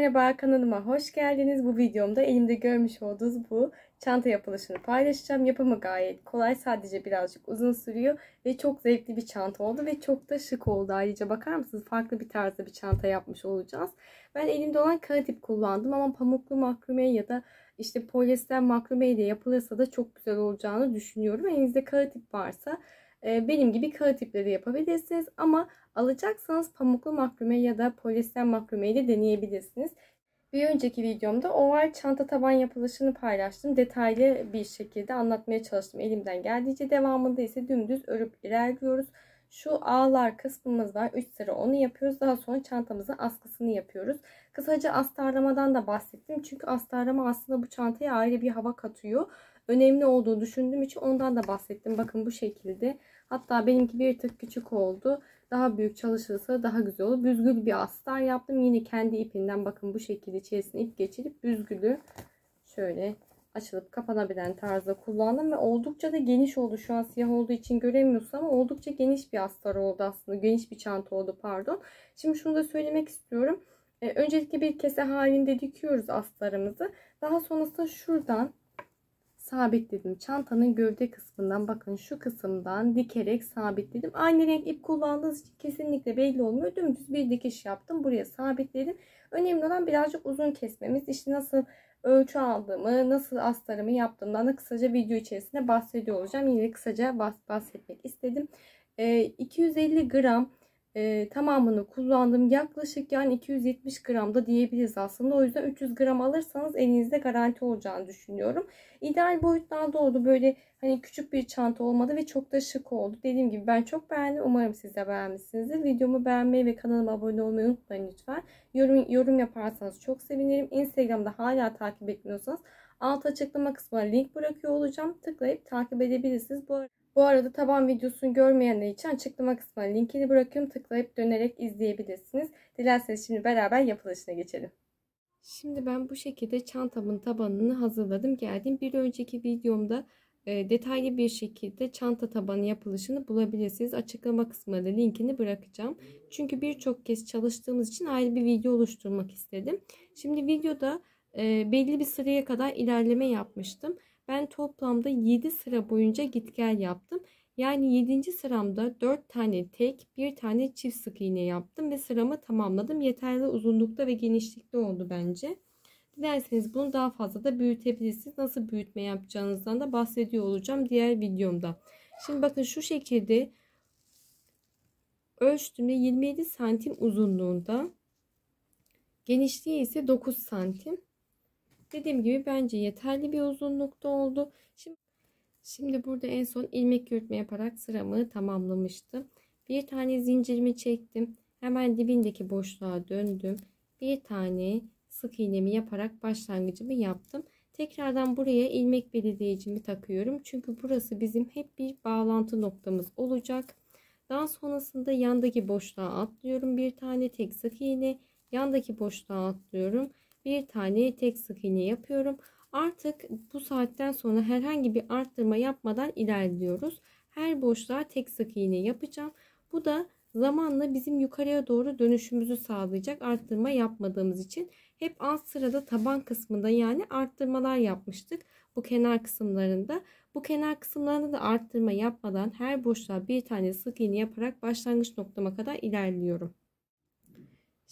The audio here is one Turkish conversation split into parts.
Merhaba, kanalıma hoş geldiniz. Bu videomda elimde görmüş olduğunuz bu çanta yapılışını paylaşacağım. Yapımı gayet kolay, sadece birazcık uzun sürüyor ve çok zevkli bir çanta oldu ve çok da şık oldu. Ayrıca bakar mısınız, farklı bir tarzda bir çanta yapmış olacağız. Ben elimde olan kağıt ip kullandım ama pamuklu makrame ya da işte polyester makrame ile yapılırsa da çok güzel olacağını düşünüyorum. Elinizde kağıt ip varsa benim gibi kağıt iple de yapabilirsiniz ama alacaksanız pamuklu makrame ya da polyester makrame ile deneyebilirsiniz. Bir önceki videomda oval çanta taban yapılışını paylaştım. Detaylı bir şekilde anlatmaya çalıştım elimden geldiğince. Devamında ise dümdüz örüp ilerliyoruz. Şu ağlar kısmımız var. 3 sıra onu yapıyoruz. Daha sonra çantamızın askısını yapıyoruz. Kısaca astarlamadan da bahsettim. Çünkü astarlama aslında bu çantaya ayrı bir hava katıyor. Önemli olduğunu düşündüğüm için ondan da bahsettim. Bakın bu şekilde. Hatta benimki bir tık küçük oldu. Daha büyük çalışırsa daha güzel olur. Büzgülü bir astar yaptım. Yine kendi ipinden bakın bu şekilde içerisine ip geçirip büzgülü şöyle açılıp kapanabilen tarzda kullandım ve oldukça da geniş oldu. Şu an siyah olduğu için göremiyorsun ama oldukça geniş bir astar oldu aslında. Geniş bir çanta oldu, pardon. Şimdi şunu da söylemek istiyorum. Öncelikle bir kese halinde dikiyoruz astarımızı. Daha sonrasında şuradan sabitledim. Çantanın gövde kısmından, bakın şu kısımdan dikerek sabitledim. Aynı renk ip kullandığınız için kesinlikle belli olmuyor. Dümdüz bir dikiş yaptım. Buraya sabitledim. Önemli olan birazcık uzun kesmemiz. İşte nasıl ölçü aldığımı, nasıl astarımı yaptığımdan da kısaca video içerisinde bahsediyor olacağım. Yine kısaca bahsetmek istedim. 250 gram tamamını kullandım. Yaklaşık yani 270 gram da diyebiliriz aslında. O yüzden 300 gram alırsanız elinizde garanti olacağını düşünüyorum. İdeal boyutlarda oldu. Böyle hani küçük bir çanta olmadı ve çok da şık oldu. Dediğim gibi ben çok beğendim. Umarım siz de beğenmişsinizdir. Videomu beğenmeyi ve kanalıma abone olmayı unutmayın lütfen. Yorum yaparsanız çok sevinirim. Instagram'da hala takip etmiyorsanız alt açıklama kısmına link bırakıyor olacağım. Tıklayıp takip edebilirsiniz. Bu arada taban videosunu görmeyenler için açıklama kısmına linkini bırakıyorum. Tıklayıp dönerek izleyebilirsiniz. Dilerseniz şimdi beraber yapılışına geçelim. Şimdi ben bu şekilde çantamın tabanını hazırladım. Geldim. Bir önceki videomda detaylı bir şekilde çanta tabanı yapılışını bulabilirsiniz. Açıklama kısmına da linkini bırakacağım. Çünkü birçok kez çalıştığımız için ayrı bir video oluşturmak istedim. Şimdi videoda belli bir sıraya kadar ilerleme yapmıştım. Ben toplamda 7 sıra boyunca git gel yaptım. Yani 7. sıramda 4 tane tek, 1 tane çift sık iğne yaptım ve sıramı tamamladım. Yeterli uzunlukta ve genişlikte oldu bence. Dilerseniz bunu daha fazla da büyütebilirsiniz. Nasıl büyütme yapacağınızdan da bahsediyor olacağım diğer videomda. Şimdi bakın şu şekilde ölçtüğümde 27 santim uzunluğunda, genişliği ise 9 santim. Dediğim gibi bence yeterli bir uzunlukta oldu. Şimdi burada en son ilmek yürütme yaparak sıramı tamamlamıştım. Bir tane zincirimi çektim. Hemen dibindeki boşluğa döndüm. Bir tane sık iğnemi yaparak başlangıcımı yaptım. Tekrardan buraya ilmek belirleyicimi takıyorum. Çünkü burası bizim hep bir bağlantı noktamız olacak. Daha sonrasında yandaki boşluğa atlıyorum. Bir tane tek sık iğne. Yandaki boşluğa atlıyorum. Bir tane tek sık iğne yapıyorum. Artık bu saatten sonra herhangi bir arttırma yapmadan ilerliyoruz. Her boşluğa tek sık iğne yapacağım. Bu da zamanla bizim yukarıya doğru dönüşümüzü sağlayacak, arttırma yapmadığımız için. Hep alt sırada taban kısmında yani arttırmalar yapmıştık bu kenar kısımlarında. Bu kenar kısımlarında da arttırma yapmadan her boşluğa bir tane sık iğne yaparak başlangıç noktama kadar ilerliyorum.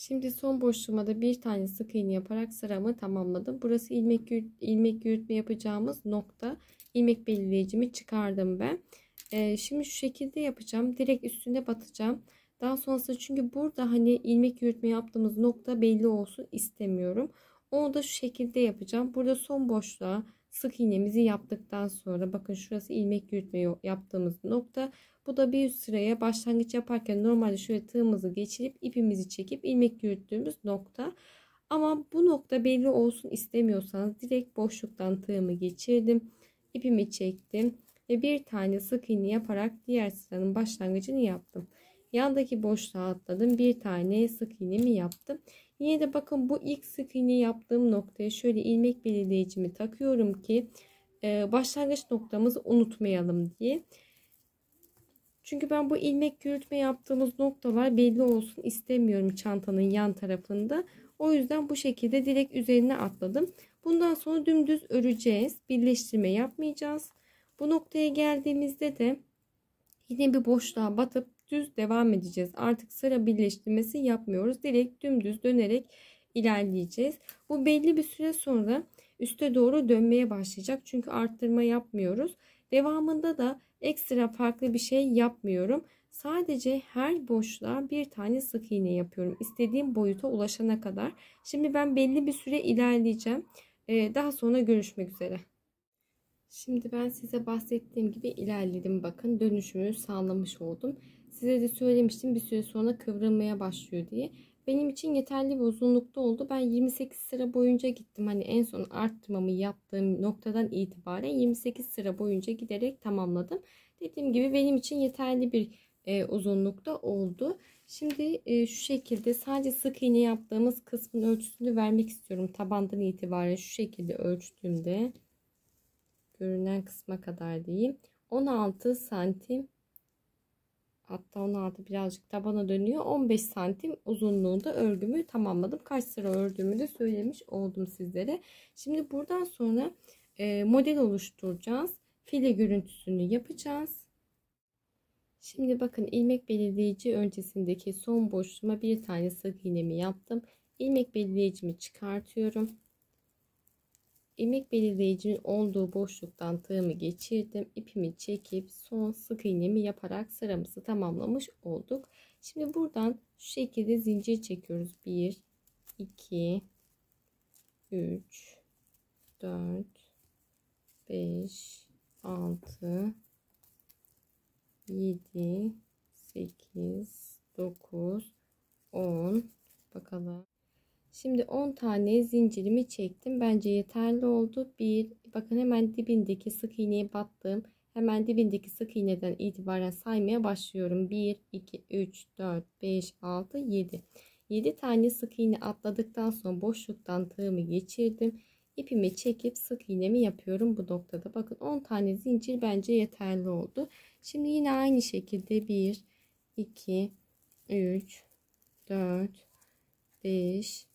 Şimdi son boşluğuma da bir tane sık iğne yaparak sıramı tamamladım. Burası ilmek yürütme yapacağımız nokta. İlmek belirleyicimi çıkardım ben. Şimdi şu şekilde yapacağım. Direkt üstüne batacağım. Daha sonrasında çünkü burada hani ilmek yürütme yaptığımız nokta belli olsun istemiyorum. Onu da şu şekilde yapacağım. Burada son boşluğa sık iğnemizi yaptıktan sonra bakın şurası ilmek yürütme yaptığımız nokta. Bu da bir üst sıraya başlangıç yaparken normalde şöyle tığımızı geçirip ipimizi çekip ilmek yürüttüğümüz nokta. Ama bu nokta belli olsun istemiyorsanız direkt boşluktan tığımı geçirdim. İpimi çektim ve bir tane sık iğne yaparak diğer sıranın başlangıcını yaptım. Yandaki boşluğa atladım. Bir tane sık iğnemi yaptım. Yine de bakın bu ilk sık iğne yaptığım noktaya şöyle ilmek belirleyicimi takıyorum ki başlangıç noktamızı unutmayalım diye. Çünkü ben bu ilmek yürütme yaptığımız noktalar belli olsun istemiyorum çantanın yan tarafında. O yüzden bu şekilde direkt üzerine atladım. Bundan sonra dümdüz öreceğiz. Birleştirme yapmayacağız. Bu noktaya geldiğimizde de yine bir boşluğa batıp düz devam edeceğiz. Artık sıra birleştirmesi yapmıyoruz. Direkt dümdüz dönerek ilerleyeceğiz. Bu belli bir süre sonra üste doğru dönmeye başlayacak. Çünkü arttırma yapmıyoruz. Devamında da ekstra farklı bir şey yapmıyorum. Sadece her boşluğa bir tane sık iğne yapıyorum. İstediğim boyuta ulaşana kadar. Şimdi ben belli bir süre ilerleyeceğim. Daha sonra görüşmek üzere. Şimdi ben size bahsettiğim gibi ilerledim. Bakın dönüşümü sağlamış oldum. Size de söylemiştim bir süre sonra kıvrılmaya başlıyor diye. Benim için yeterli bir uzunlukta oldu. Ben 28 sıra boyunca gittim. Hani en son arttırmamı yaptığım noktadan itibaren 28 sıra boyunca giderek tamamladım. Dediğim gibi benim için yeterli bir uzunlukta oldu. Şimdi şu şekilde sadece sık iğne yaptığımız kısmın ölçüsünü vermek istiyorum. Tabandan itibaren şu şekilde ölçtüğümde görünen kısma kadar diyeyim. 16 santim, hatta 16 birazcık tabana dönüyor. 15 santim uzunluğunda örgümü tamamladım. Kaç sıra ördüğümü de söylemiş oldum sizlere. Şimdi buradan sonra model oluşturacağız. File görüntüsünü yapacağız. Şimdi bakın ilmek belirleyici öncesindeki son boşluğuma bir tane sık iğnemi yaptım. İlmek belirleyicimi çıkartıyorum. İlmek belirleyicinin olduğu boşluktan tığımı geçirdim. İpimi çekip son sık iğnemi yaparak sıramızı tamamlamış olduk. Şimdi buradan şu şekilde zincir çekiyoruz. 1, 2, 3, 4, 5, 6, 7, 8, 9, 10. Bakalım. Şimdi 10 tane zincirimi çektim. Bence yeterli oldu. Bakın hemen dibindeki sık iğneye battım. Hemen dibindeki sık iğneden itibaren saymaya başlıyorum. 1, 2, 3, 4, 5, 6, 7. 7 tane sık iğne atladıktan sonra boşluktan tığımı geçirdim. İpimi çekip sık iğnemi yapıyorum bu noktada. Bakın 10 tane zincir bence yeterli oldu. Şimdi yine aynı şekilde 1, 2, 3, 4, 5,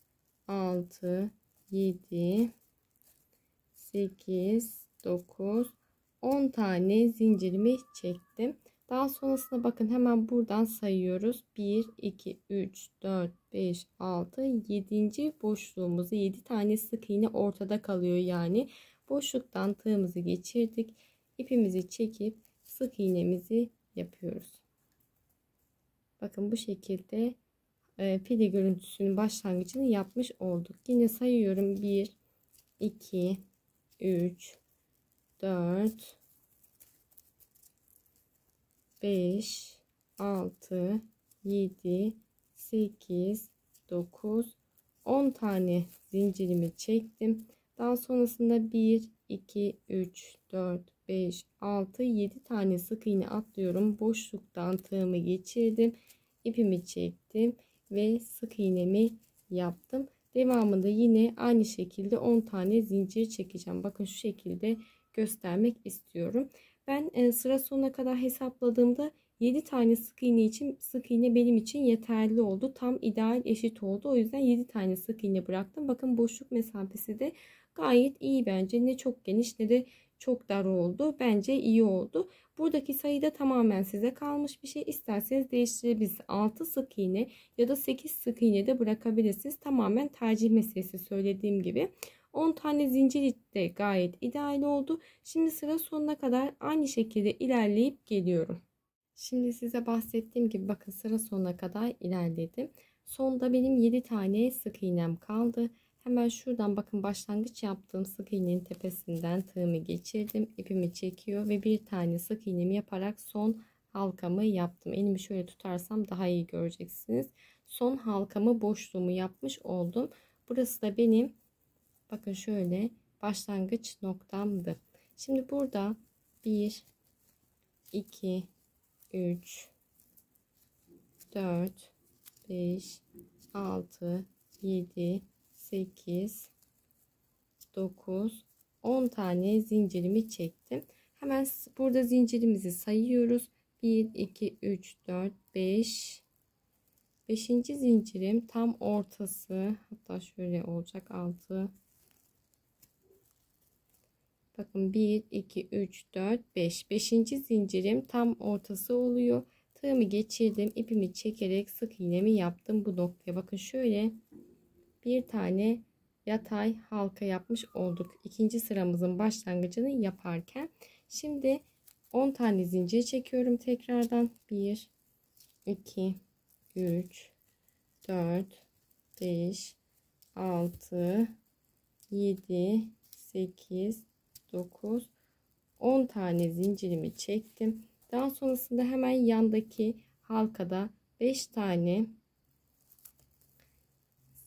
6, 7, 8, 9, 10 tane zincirimi çektim. Daha sonrasında bakın hemen buradan sayıyoruz. 1, 2, 3, 4, 5, 6, 7. boşluğumuzu 7 tane sık iğne ortada kalıyor yani. Boşluktan tığımızı geçirdik. İpimizi çekip sık iğnemizi yapıyoruz. Bakın bu şekilde file görüntüsünün başlangıcını yapmış olduk. Yine sayıyorum. 1, 2, 3, 4, 5, 6, 7, 8, 9, 10 tane zincirimi çektim. Daha sonrasında 1, 2, 3, 4, 5, 6, 7 tane sık iğne atlıyorum. Boşluktan tığımı geçirdim. İpimi çektim ve sık iğnemi yaptım. Devamında yine aynı şekilde 10 tane zincir çekeceğim. Bakın şu şekilde göstermek istiyorum. Ben sıra sonuna kadar hesapladığımda 7 tane sık iğne benim için yeterli oldu. Tam ideal eşit oldu. O yüzden 7 tane sık iğne bıraktım. Bakın boşluk mesafesi de gayet iyi bence. Ne çok geniş ne de çok dar oldu. Bence iyi oldu. Buradaki sayıda tamamen size kalmış bir şey. İsterseniz değiştirebilirsiniz. 6 sık iğne ya da 8 sık iğne de bırakabilirsiniz. Tamamen tercih meselesi söylediğim gibi. 10 tane zincir de gayet ideal oldu. Şimdi sıra sonuna kadar aynı şekilde ilerleyip geliyorum. Şimdi size bahsettiğim gibi bakın sıra sonuna kadar ilerledim. Sonda benim 7 tane sık iğnem kaldı. Hemen şuradan bakın başlangıç yaptığım sık iğnenin tepesinden tığımı geçirdim. İpimi çekiyor ve bir tane sık iğnemi yaparak son halkamı yaptım. Elimi şöyle tutarsam daha iyi göreceksiniz. Son halkamı boşluğumu yapmış oldum. Burası da benim bakın şöyle başlangıç noktamdı. Şimdi burada 1, 2, 3, 4, 5, 6, 7, 8, 9, 10 tane zincirimi çektim. Hemen burada zincirimizi sayıyoruz. 1, 2, 3, 4, 5, Beşinci zincirim tam ortası, hatta şöyle olacak, 6. Bakın 1 2 3 4 5. Beşinci zincirim tam ortası oluyor. Tığımı geçirdim, ipimi çekerek sık iğnemi yaptım bu noktaya. Bakın şöyle bir tane yatay halka yapmış olduk. İkinci sıramızın başlangıcını yaparken. Şimdi 10 tane zincir çekiyorum tekrardan. 1 2 3 4 5 6 7 8 9 10 tane zincirimi çektim. Daha sonrasında hemen yandaki halkada 5 tane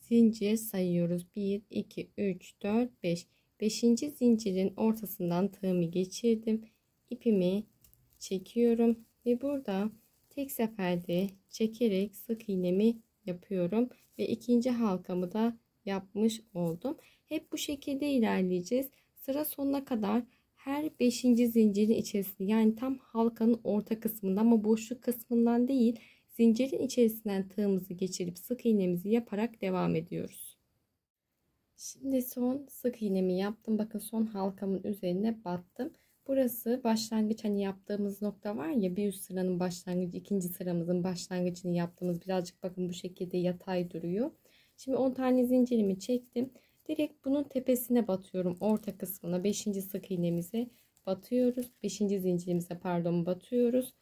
zincir sayıyoruz. 1 2 3 4 5. 5. zincirin ortasından tığımı geçirdim. İpimi çekiyorum ve burada tek seferde çekerek sık iğnemi yapıyorum ve ikinci halkamı da yapmış oldum. Hep bu şekilde ilerleyeceğiz. Sıra sonuna kadar her 5. zincirin içerisinde, yani tam halkanın orta kısmında ama boşluk kısmından değil, zincirin içerisinden tığımızı geçirip sık iğnemizi yaparak devam ediyoruz. Şimdi son sık iğnemi yaptım. Bakın son halkamın üzerine battım. Burası başlangıç, hani yaptığımız nokta var ya, bir üst sıranın başlangıcı, ikinci sıramızın başlangıcını yaptığımız, birazcık bakın bu şekilde yatay duruyor. Şimdi 10 tane zincirimi çektim. Direkt bunun tepesine batıyorum. Orta kısmına 5. sık iğnemize batıyoruz. 5. zincirimize pardon batıyoruz.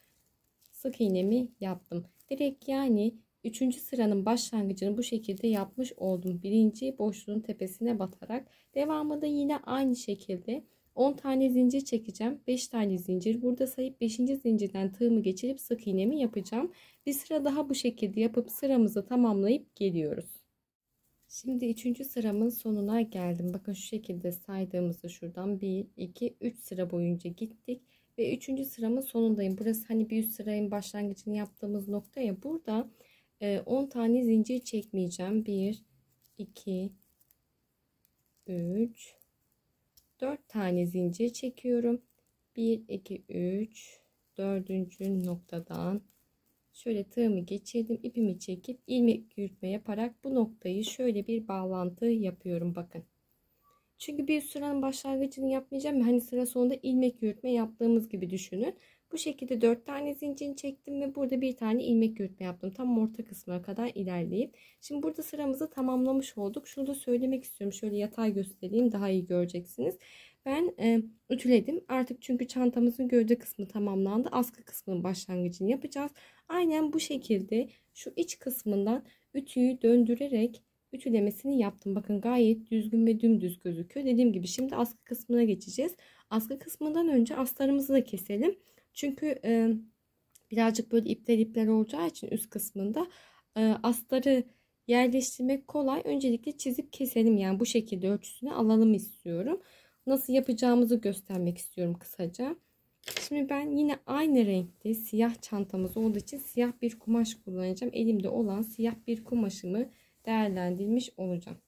Sık iğnemi yaptım. Direkt yani 3. sıranın başlangıcını bu şekilde yapmış oldum. Birinci boşluğun tepesine batarak. Devamında yine aynı şekilde 10 tane zincir çekeceğim. 5 tane zincir burada sayıp 5. zincirden tığımı geçirip sık iğnemi yapacağım. Bir sıra daha bu şekilde yapıp sıramızı tamamlayıp geliyoruz. Şimdi 3. sıramın sonuna geldim. Bakın şu şekilde saydığımızda şuradan 1 2 3 sıra boyunca gittik ve 3. sıramın sonundayım. Burası hani bir üst sıranın başlangıcını yaptığımız nokta ya. Burada 10 tane zincir çekmeyeceğim. 1 2 3 4 tane zincir çekiyorum. 1 2 3 dördüncü noktadan şöyle tığımı geçirdim, ipimi çekip ilmek yürütme yaparak bu noktayı şöyle bir bağlantı yapıyorum. Bakın, çünkü bir sıranın başlangıcını yapmayacağım, hani sıra sonunda ilmek yürütme yaptığımız gibi düşünün. Bu şekilde 4 tane zincir çektim ve burada bir tane ilmek yürütme yaptım, tam orta kısmına kadar ilerleyip. Şimdi burada sıramızı tamamlamış olduk. Şunu da söylemek istiyorum, şöyle yatay göstereyim, daha iyi göreceksiniz. Ben ütüledim artık, çünkü çantamızın gövde kısmı tamamlandı. Askı kısmının başlangıcını yapacağız. Aynen bu şekilde şu iç kısmından ütüyü döndürerek ütülemesini yaptım. Bakın gayet düzgün ve dümdüz gözüküyor. Dediğim gibi şimdi askı kısmına geçeceğiz. Askı kısmından önce astarımızı da keselim. Çünkü birazcık böyle ipler olacağı için üst kısmında astarı yerleştirmek kolay. Öncelikle çizip keselim, yani bu şekilde ölçüsünü alalım istiyorum. Nasıl yapacağımızı göstermek istiyorum kısaca. Şimdi ben yine aynı renkte siyah çantamız olduğu için siyah bir kumaş kullanacağım. Elimde olan siyah bir kumaşımı değerlendirmiş olacağım.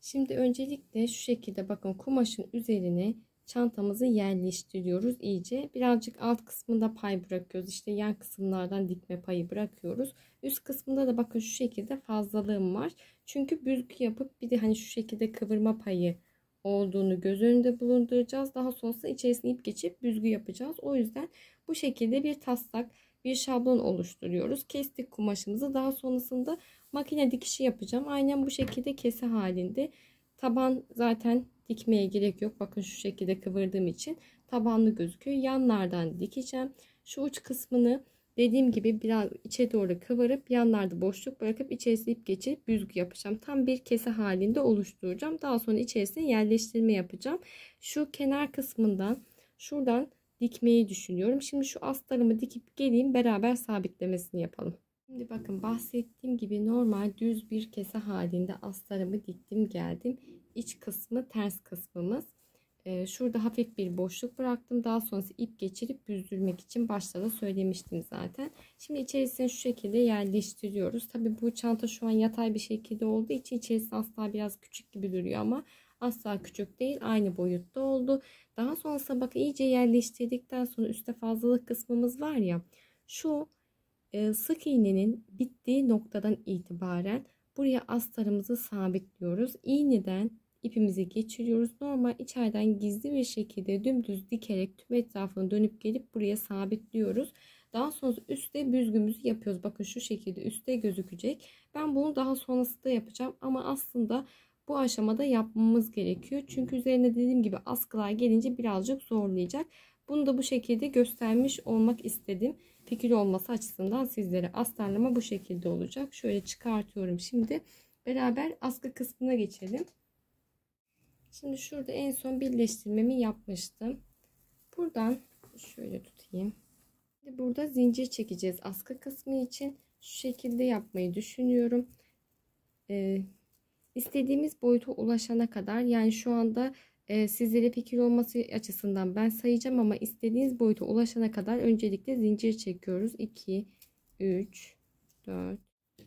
Şimdi öncelikle şu şekilde bakın kumaşın üzerine çantamızı yerleştiriyoruz iyice. Birazcık alt kısmında pay bırakıyoruz. İşte yan kısımlardan dikme payı bırakıyoruz. Üst kısmında da bakın şu şekilde fazlalığım var. Çünkü büzgü yapıp bir de hani şu şekilde kıvırma payı olduğunu göz önünde bulunduracağız. Daha sonrasında içerisine ip geçip büzgü yapacağız. O yüzden bu şekilde bir taslak, bir şablon oluşturuyoruz. Kestik kumaşımızı. Daha sonrasında makine dikişi yapacağım. Aynen bu şekilde kese halinde. Taban zaten dikmeye gerek yok. Bakın şu şekilde kıvırdığım için tabanlı gözüküyor. Yanlardan dikeceğim. Şu uç kısmını dediğim gibi biraz içe doğru kıvırıp yanlarda boşluk bırakıp içerisine ip geçirip büzgü yapacağım. Tam bir kese halinde oluşturacağım. Daha sonra içerisine yerleştirme yapacağım. Şu kenar kısmından şuradan dikmeyi düşünüyorum. Şimdi şu astarımı dikip geleyim, beraber sabitlemesini yapalım. Şimdi bakın bahsettiğim gibi normal düz bir kese halinde astarımı diktim geldim. İç kısmı ters kısmımız. Şurada hafif bir boşluk bıraktım. Daha sonrası ip geçirip büzdürmek için başta da söylemiştim zaten. Şimdi içerisine şu şekilde yerleştiriyoruz. Tabi bu çanta şu an yatay bir şekilde olduğu için içerisinde asla biraz küçük gibi duruyor ama asla küçük değil. Aynı boyutta oldu. Daha sonrasında bakın iyice yerleştirdikten sonra üstte fazlalık kısmımız var ya. Şu sık iğnenin bittiği noktadan itibaren buraya astarımızı sabitliyoruz. İğneden ipimizi geçiriyoruz. Normal içeriden gizli bir şekilde dümdüz dikerek tüm etrafını dönüp gelip buraya sabitliyoruz. Daha sonra üstte büzgümüzü yapıyoruz. Bakın şu şekilde üstte gözükecek. Ben bunu daha sonrasında yapacağım ama aslında bu aşamada yapmamız gerekiyor. Çünkü üzerine dediğim gibi askılar gelince birazcık zorlayacak. Bunu da bu şekilde göstermiş olmak istedim. Fikir olması açısından sizlere astarlama bu şekilde olacak. Şöyle çıkartıyorum. Şimdi beraber askı kısmına geçelim. Şimdi şurada en son birleştirmemi yapmıştım. Buradan şöyle tutayım. Şimdi burada zincir çekeceğiz askı kısmı için. Şu şekilde yapmayı düşünüyorum. İstediğimiz boyuta ulaşana kadar, yani şu anda sizlere fikir olması açısından ben sayacağım ama istediğiniz boyuta ulaşana kadar öncelikle zincir çekiyoruz. 2, 3, 4.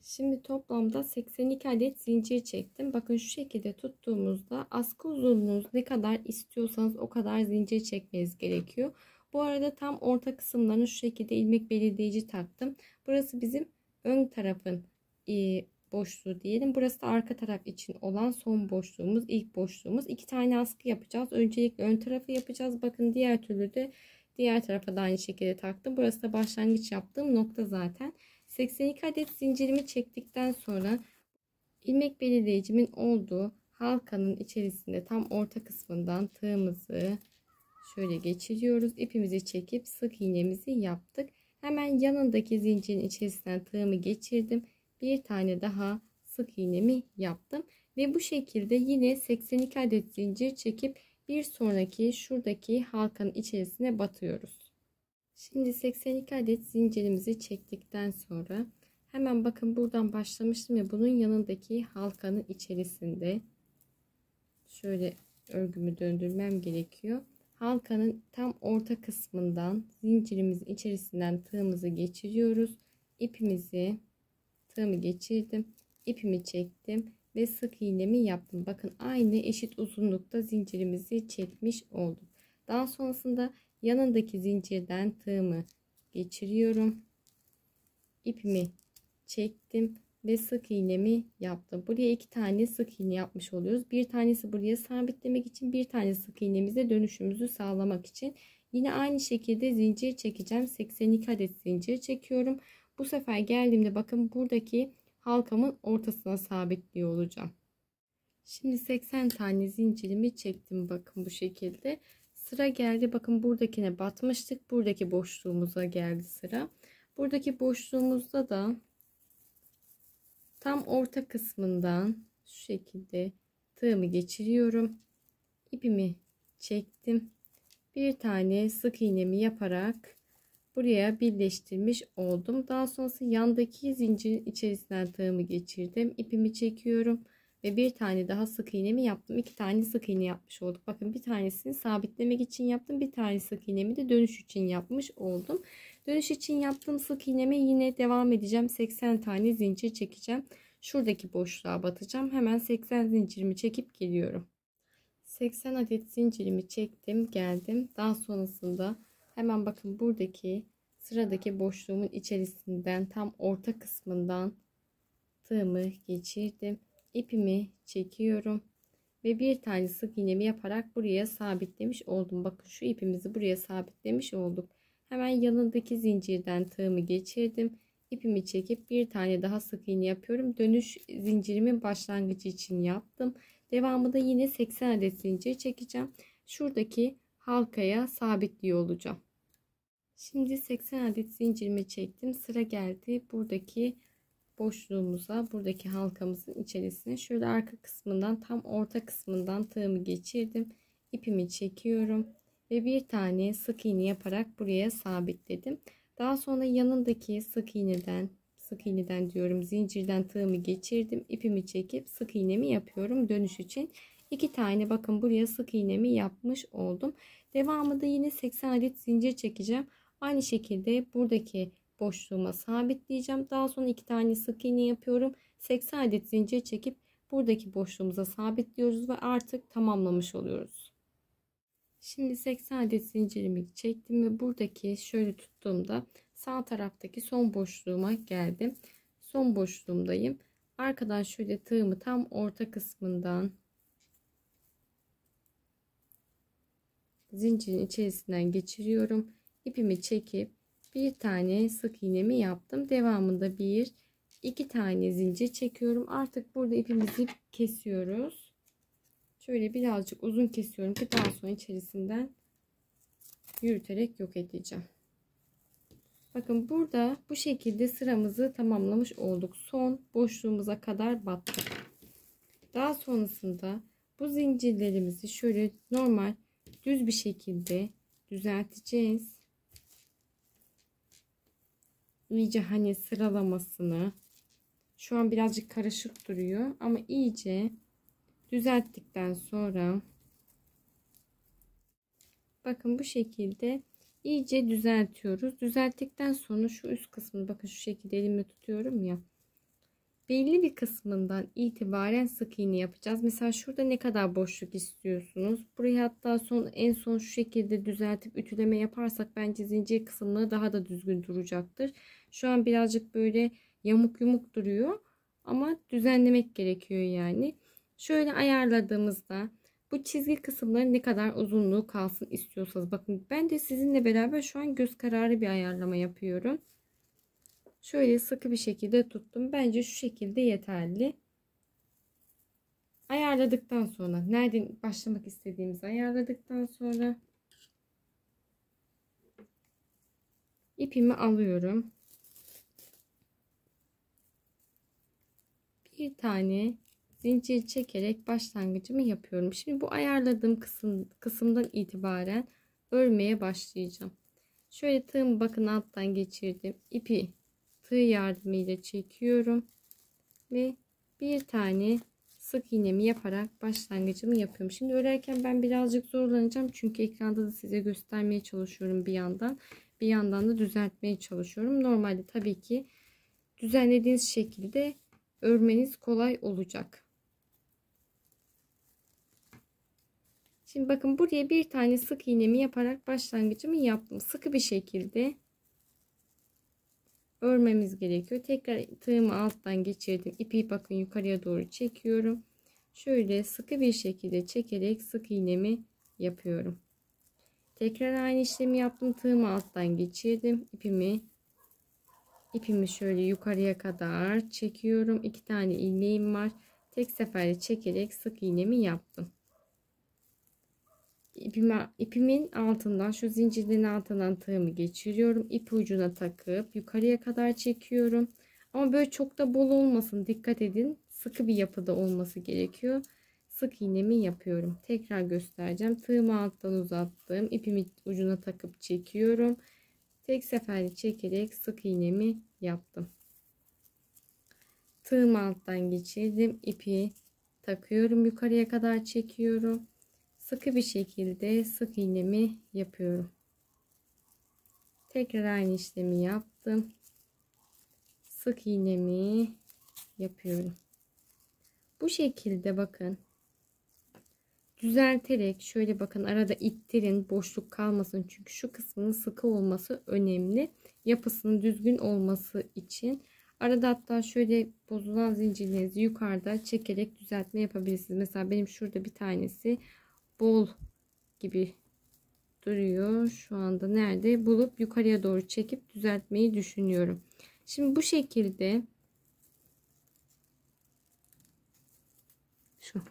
Şimdi toplamda 82 adet zincir çektim. Bakın şu şekilde tuttuğumuzda askı uzunluğunuz ne kadar istiyorsanız o kadar zincir çekmeniz gerekiyor. Bu arada tam orta kısımlarını şu şekilde ilmek belirleyici taktım. Burası bizim ön tarafın boşluğu diyelim. Burası da arka taraf için olan son boşluğumuz, ilk boşluğumuz. 2 tane askı yapacağız. Öncelikle ön tarafı yapacağız. Bakın diğer türlü de diğer tarafa da aynı şekilde taktım. Burası da başlangıç yaptığım nokta zaten. 82 adet zincirimi çektikten sonra ilmek belirleyicimin olduğu halkanın içerisinde tam orta kısmından tığımızı şöyle geçiriyoruz. İpimizi çekip sık iğnemizi yaptık. Hemen yanındaki zincirin içerisinden tığımı geçirdim. Bir tane daha sık iğnemi yaptım ve bu şekilde yine 82 adet zincir çekip bir sonraki şuradaki halkanın içerisine batıyoruz. Şimdi 82 adet zincirimizi çektikten sonra hemen bakın buradan başlamıştım ya, bunun yanındaki halkanın içerisinde şöyle örgümü döndürmem gerekiyor. Halkanın tam orta kısmından zincirimizin içerisinden tığımızı geçiriyoruz. Tığımı geçirdim, ipimi çektim ve sık iğnemi yaptım. Bakın aynı eşit uzunlukta zincirimizi çekmiş oldum. Daha sonrasında yanındaki zincirden tığımı geçiriyorum, ipimi çektim ve sık iğnemi yaptım. Buraya 2 tane sık iğne yapmış oluyoruz. Bir tanesi buraya sabitlemek için, bir tane sık iğnemizde dönüşümüzü sağlamak için. Yine aynı şekilde zincir çekeceğim. 82 adet zincir çekiyorum. Bu sefer geldiğimde bakın buradaki halkamın ortasına sabitliyor olacağım. Şimdi 80 tane zincirimi çektim. Bakın bu şekilde. Sıra geldi. Bakın buradakine batmıştık. Buradaki boşluğumuza geldi sıra. Buradaki boşluğumuzda da tam orta kısmından şu şekilde tığımı geçiriyorum. İpimi çektim. Bir tane sık iğnemi yaparak buraya birleştirmiş oldum. Daha sonrası yandaki zincirin içerisinden tığımı geçirdim. İpimi çekiyorum ve bir tane daha sık iğnemi yaptım. 2 tane sık iğne yapmış olduk. Bakın bir tanesini sabitlemek için yaptım. Bir tane sık iğnemi de dönüş için yapmış oldum. Dönüş için yaptığım sık iğneme yine devam edeceğim. 80 tane zincir çekeceğim. Şuradaki boşluğa batacağım. Hemen 80 zincirimi çekip geliyorum. 80 adet zincirimi çektim, geldim. Daha sonrasında hemen bakın buradaki sıradaki boşluğumun içerisinden tam orta kısmından tığımı geçirdim. İpimi çekiyorum ve bir tane sık iğnemi yaparak buraya sabitlemiş oldum. Bakın şu ipimizi buraya sabitlemiş olduk. Hemen yanındaki zincirden tığımı geçirdim. İpimi çekip bir tane daha sık iğne yapıyorum. Dönüş zincirimin başlangıcı için yaptım. Devamı da yine 80 adet zincir çekeceğim. Şuradaki halkaya sabitliyor olacağım. Şimdi 80 adet zincirimi çektim. Sıra geldi buradaki boşluğumuza, buradaki halkamızın içerisine. Şöyle arka kısmından tam orta kısmından tığımı geçirdim. İpimi çekiyorum ve bir tane sık iğne yaparak buraya sabitledim. Daha sonra yanındaki sık iğneden diyorum, zincirden tığımı geçirdim. İpimi çekip sık iğnemi yapıyorum dönüş için. 2 tane bakın buraya sık iğnemi yapmış oldum. Devamında yine 80 adet zincir çekeceğim. Aynı şekilde buradaki boşluğuma sabitleyeceğim. Daha sonra 2 tane sık iğne yapıyorum. 80 adet zincir çekip buradaki boşluğumuza sabitliyoruz ve artık tamamlamış oluyoruz. Şimdi 80 adet zincirimi çektim ve buradaki şöyle tuttuğumda sağ taraftaki son boşluğuma geldim. Son boşluğumdayım. Arkadan şöyle tığımı tam orta kısmından zincirin içerisinden geçiriyorum. İpimi çekip bir tane sık iğnemi yaptım. Devamında bir iki tane zincir çekiyorum. Artık burada ipimizi kesiyoruz. Şöyle birazcık uzun kesiyorum ki daha sonra içerisinden yürüterek yok edeceğim. Bakın burada bu şekilde sıramızı tamamlamış olduk. Son boşluğumuza kadar battık. Daha sonrasında bu zincirlerimizi şöyle normal düz bir şekilde düzelteceğiz. İyice hani sıralamasını, şu an birazcık karışık duruyor ama iyice düzelttikten sonra bakın bu şekilde iyice düzeltiyoruz. Düzelttikten sonra şu üst kısmını bakın şu şekilde elimle tutuyorum ya. Belli bir kısmından itibaren sık iğne yapacağız. Mesela şurada ne kadar boşluk istiyorsunuz? Burayı hatta en son şu şekilde düzeltip ütüleme yaparsak bence zincir kısımları daha da düzgün duracaktır. Şu an birazcık böyle yamuk yumuk duruyor ama düzenlemek gerekiyor yani. Şöyle ayarladığımızda bu çizgi kısımları ne kadar uzunluğu kalsın istiyorsanız, bakın ben de sizinle beraber şu an göz kararı bir ayarlama yapıyorum. Şöyle sıkı bir şekilde tuttum. Bence şu şekilde yeterli. Ayarladıktan sonra, nereden başlamak istediğimizi ayarladıktan sonra ipimi alıyorum. Bir tane zincir çekerek başlangıcımı yapıyorum. Şimdi bu ayarladığım kısımdan itibaren örmeye başlayacağım. Şöyle tığımı bakın alttan geçirdim. İpi tığ yardımıyla çekiyorum ve bir tane sık iğnemi yaparak başlangıcımı yapıyorum. Şimdi örerken ben birazcık zorlanacağım çünkü ekranda da size göstermeye çalışıyorum bir yandan. Bir yandan da düzeltmeye çalışıyorum. Normalde tabii ki düzenlediğiniz şekilde örmeniz kolay olacak. Şimdi bakın buraya bir tane sık iğnemi yaparak başlangıcımı yaptım. Sıkı bir şekilde örmemiz gerekiyor. Tekrar tığımı alttan geçirdim. İpi bakın yukarıya doğru çekiyorum. Şöyle sıkı bir şekilde çekerek sık iğnemi yapıyorum. Tekrar aynı işlemi yaptım. Tığımı alttan geçirdim. İpimi şöyle yukarıya kadar çekiyorum. 2 tane ilmeğim var. Tek seferde çekerek sık iğnemi yaptım. İpimin altından, şu zincirin altından tığımı geçiriyorum. İp ucuna takıp yukarıya kadar çekiyorum. Ama böyle çok da bol olmasın. Dikkat edin. Sıkı bir yapıda olması gerekiyor. Sık iğnemi yapıyorum. Tekrar göstereceğim. Tığımı alttan uzattım. İpimi ucuna takıp çekiyorum. Tek seferde çekerek sık iğnemi yaptım. Tığımı alttan geçirdim. İpi takıyorum. Yukarıya kadar çekiyorum. Sıkı bir şekilde sık iğnemi yapıyorum. Tekrar aynı işlemi yaptım. Sık iğnemi yapıyorum. Bu şekilde bakın. Düzelterek şöyle bakın, arada ittirin, boşluk kalmasın. Çünkü şu kısmının sıkı olması önemli. Yapısının düzgün olması için. Arada hatta şöyle bozulan zincirlerinizi yukarıda çekerek düzeltme yapabilirsiniz. Mesela benim şurada bir tanesi bol gibi duruyor. Şu anda nerede? Bulup yukarıya doğru çekip düzeltmeyi düşünüyorum. Şimdi bu şekilde şu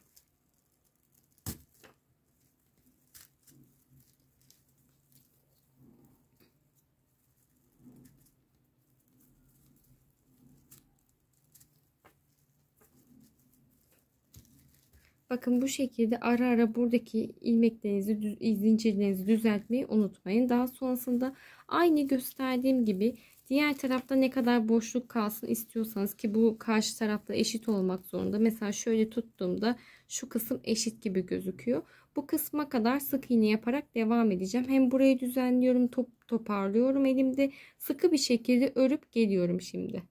bakın bu şekilde ara ara buradaki ilmeklerinizi, zincirlerinizi düzeltmeyi unutmayın. Daha sonrasında aynı gösterdiğim gibi diğer tarafta ne kadar boşluk kalsın istiyorsanız, ki bu karşı tarafta eşit olmak zorunda. Mesela şöyle tuttuğumda şu kısım eşit gibi gözüküyor. Bu kısma kadar sık iğne yaparak devam edeceğim. Hem burayı düzenliyorum, toparlıyorum elimde. Sıkı bir şekilde örüp geliyorum şimdi.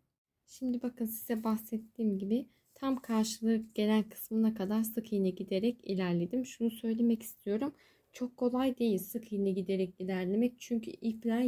Şimdi bakın size bahsettiğim gibi tam karşılığı gelen kısmına kadar sık iğne giderek ilerledim. Şunu söylemek istiyorum. çok kolay değil sık iğne giderek ilerlemek. Çünkü ipler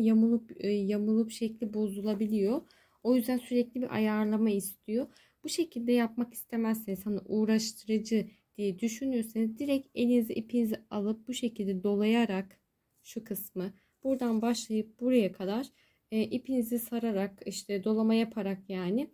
yamulup şekli bozulabiliyor. O yüzden sürekli bir ayarlama istiyor. Bu şekilde yapmak istemezseniz, hani uğraştırıcı diye düşünürseniz, direkt elinize ipinizi alıp bu şekilde dolayarak şu kısmı buradan başlayıp buraya kadar ipinizi sararak, işte dolama yaparak yani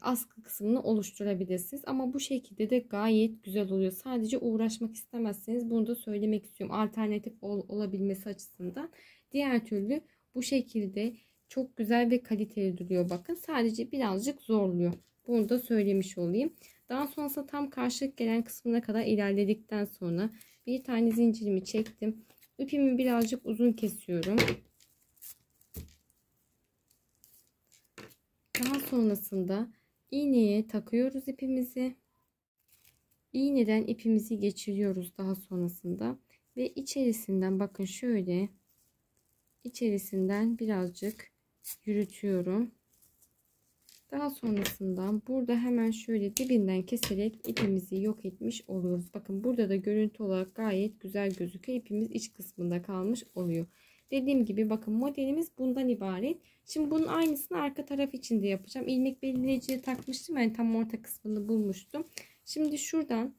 askı kısmını oluşturabilirsiniz. Ama bu şekilde de gayet güzel oluyor. Sadece uğraşmak istemezseniz bunu da söylemek istiyorum. Alternatif olabilmesi açısından. Diğer türlü bu şekilde çok güzel ve kaliteli duruyor. Bakın, sadece birazcık zorluyor. Bunu da söylemiş olayım. Daha sonrasında tam karşılık gelen kısmına kadar ilerledikten sonra bir tane zincirimi çektim. İpimi birazcık uzun kesiyorum. Daha sonrasında iğneye takıyoruz ipimizi. İğneden ipimizi geçiriyoruz daha sonrasında ve içerisinden, bakın şöyle, içerisinden birazcık yürütüyorum. Daha sonrasında burada hemen şöyle dibinden keserek ipimizi yok etmiş oluyoruz. Bakın, burada da görüntü olarak gayet güzel gözüküyor. İpimiz iç kısmında kalmış oluyor. Dediğim gibi bakın, modelimiz bundan ibaret. Şimdi bunun aynısını arka taraf için de yapacağım. İlmek belirleyiciyi takmıştım. Yani tam orta kısmını bulmuştum. Şimdi şuradan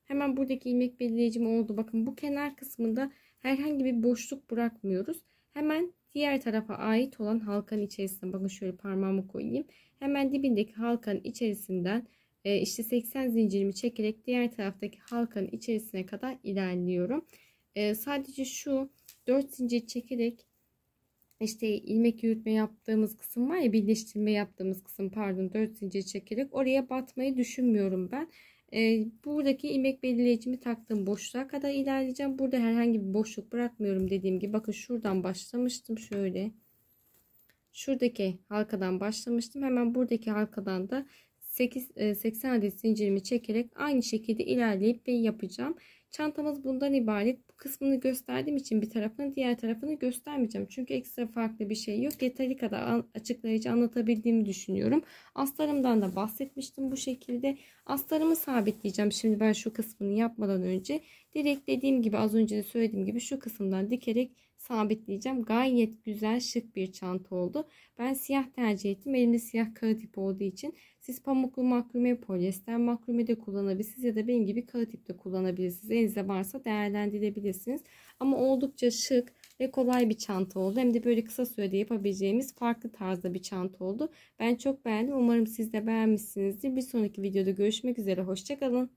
hemen buradaki ilmek belirleyicim oldu. Bakın, bu kenar kısmında herhangi bir boşluk bırakmıyoruz. Hemen diğer tarafa ait olan halkanın içerisine, bakın şöyle parmağımı koyayım. Hemen dibindeki halkanın içerisinden işte 80 zincirimi çekerek diğer taraftaki halkanın içerisine kadar ilerliyorum. Sadece şu 4 zincir çekerek, işte ilmek yürütme yaptığımız kısım var ya, birleştirme yaptığımız kısım, pardon, 4 zincir çekerek oraya batmayı düşünmüyorum ben. Buradaki ilmek belirleyicimi taktığım boşluğa kadar ilerleyeceğim. Burada herhangi bir boşluk bırakmıyorum dediğim gibi. Bakın, şuradan başlamıştım şöyle. Şuradaki halkadan başlamıştım. Hemen buradaki halkadan da 80 adet zincirimi çekerek aynı şekilde ilerleyip ve yapacağım. Çantamız bundan ibaret. Bu kısmını gösterdiğim için bir tarafını, diğer tarafını göstermeyeceğim. Çünkü ekstra farklı bir şey yok. Yeteri kadar açıklayıcı anlatabildiğimi düşünüyorum. Astarımdan da bahsetmiştim bu şekilde. Astarımı sabitleyeceğim. Şimdi ben şu kısmını yapmadan önce direkt dediğim gibi, az önce de söylediğim gibi şu kısımdan dikerek sabitleyeceğim. Gayet güzel, şık bir çanta oldu. Ben siyah tercih ettim. Elimde siyah kağıt ipi olduğu için. Siz pamuklu makrume, polyester makrume de kullanabilirsiniz ya da benim gibi kağıt ip de kullanabilirsiniz. Elinizde varsa değerlendirebilirsiniz. Ama oldukça şık ve kolay bir çanta oldu. Hem de böyle kısa sürede yapabileceğimiz farklı tarzda bir çanta oldu. Ben çok beğendim. Umarım siz de beğenmişsinizdir. Bir sonraki videoda görüşmek üzere. Hoşça kalın.